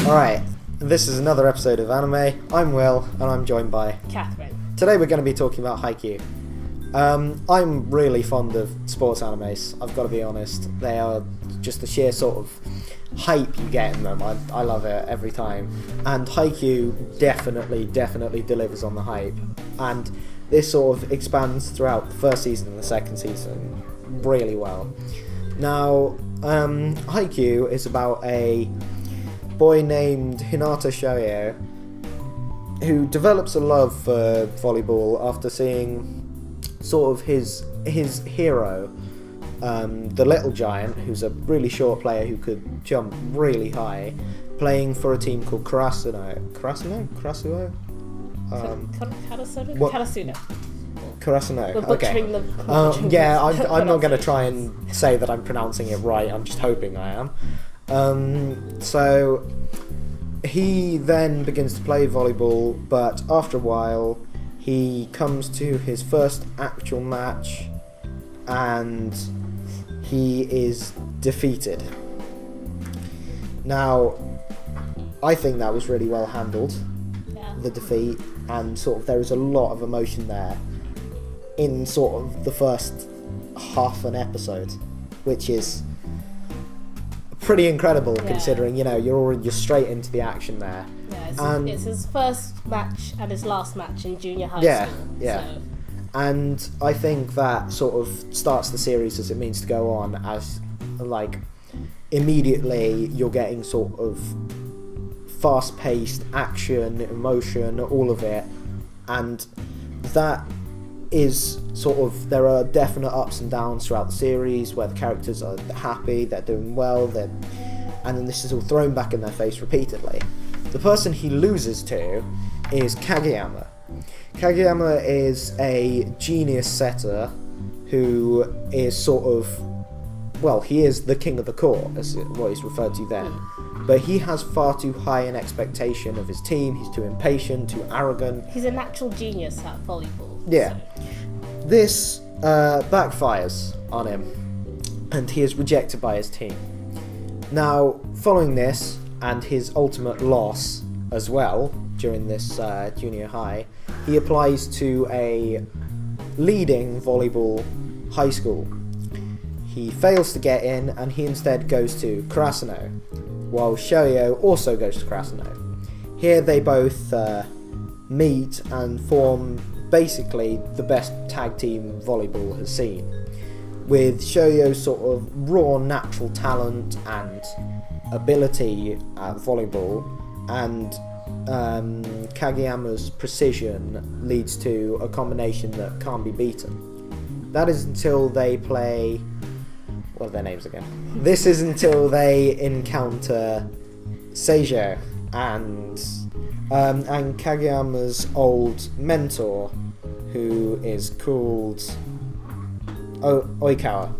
Alright, this is another episode of Anime. I'm Will, and I'm joined by Catherine. Today we're going to be talking about Haikyuu. I'm really fond of sports animes, I've got to be honest. They are just the sheer sort of hype you get in them. I love it every time. And Haikyuu definitely delivers on the hype. And this sort of expands throughout the first season and the second season really well. Now, Haikyuu is about a boy named Hinata Shoyo who develops a love for volleyball after seeing sort of his hero, the little giant, who's a really short player who could jump really high, playing for a team called Karasuno. Karasuno? Karasuno. We're butchering Okay. Yeah, I'm not going to try and say that I'm pronouncing it right. I'm just hoping I am. So he then begins to play volleyball, but after a while he comes to his first actual match and he is defeated. Now, I think that was really well handled, the defeat, and sort of there is a lot of emotion there in sort of the first half an episode, which is pretty incredible considering, you know, you're straight into the action there. Yeah, it's his first match and his last match in junior high school. Yeah. So. And I think that sort of starts the series as it means to go on, as like immediately you're getting sort of fast-paced action, emotion, all of it, and that is sort of, there are definite ups and downs throughout the series where the characters are happy, they're doing well, and then this is all thrown back in their face repeatedly. The person he loses to is Kageyama. Kageyama is a genius setter who is sort of, well, he is the king of the court, as what he's referred to then. But he has far too high an expectation of his team. He's too impatient, too arrogant. He's a natural genius at volleyball. Yeah. So. This backfires on him, and he is rejected by his team. Now, following this, and his ultimate loss as well, during this junior high, he applies to a leading volleyball high school. He fails to get in, and he instead goes to Karasuno, while Shoyo also goes to Karasuno. Here they both meet and form basically the best tag team volleyball has seen, with Shoyo's sort of raw natural talent and ability at volleyball, and Kageyama's precision leads to a combination that can't be beaten. That is until they play... what are their names again? This is until they encounter Seijo and Kageyama's old mentor, who is called Oikawa.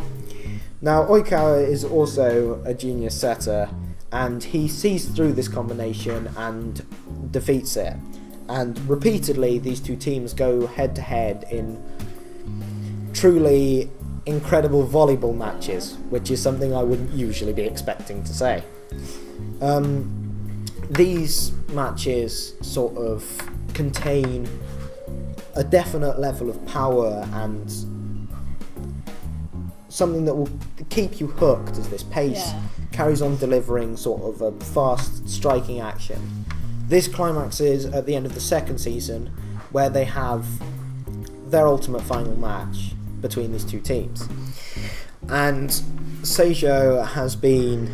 Now, Oikawa is also a genius setter, and he sees through this combination and defeats it. And repeatedly, these two teams go head-to-head in truly incredible volleyball matches, which is something I wouldn't usually be expecting to say. These matches sort of contain a definite level of power and something that will keep you hooked as this pace carries on delivering sort of a fast striking action. This climaxes at the end of the second season, where they have their ultimate final match between these two teams. And Seijo has been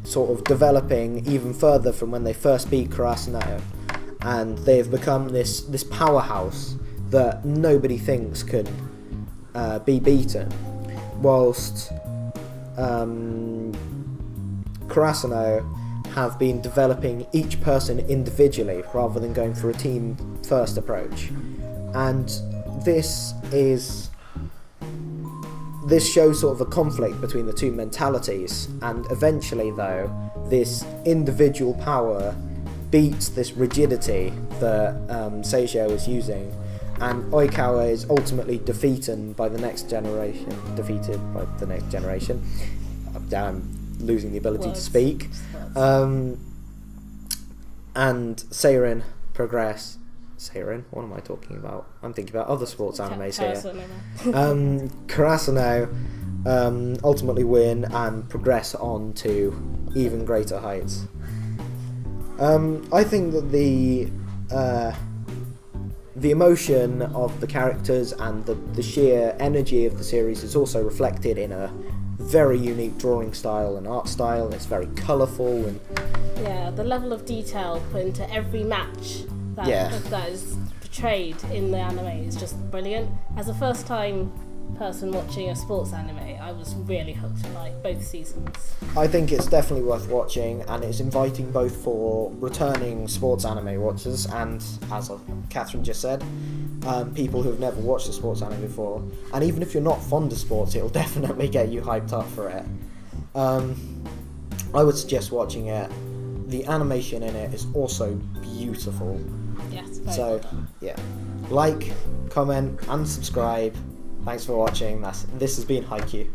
sort of developing even further from when they first beat Karasuno, and they've become this powerhouse that nobody thinks can be beaten, whilst Karasuno have been developing each person individually rather than going for a team first approach. And this shows sort of a conflict between the two mentalities, and eventually though this individual power beats this rigidity that Seijo is using, and Oikawa is ultimately defeated by the next generation. I'm losing the ability to Words. speak. And Seirin progress. Seirin? What am I talking about? I'm thinking about other sports animes here. Karasuno ultimately win and progress on to even greater heights. I think that the emotion of the characters and the sheer energy of the series is also reflected in a very unique drawing style and art style, and it's very colourful and the level of detail put into every match that is portrayed in the anime is just brilliant. As a first time person watching a sports anime, I was really hooked by both seasons. I think it's definitely worth watching, and it's inviting both for returning sports anime watchers and, as Catherine just said, people who have never watched a sports anime before. And even if you're not fond of sports, it'll definitely get you hyped up for it. I would suggest watching it. The animation in it is also beautiful. Yes, very So, well done. yeah. Like, comment, and subscribe. Thanks for watching. This has been Haikyuu.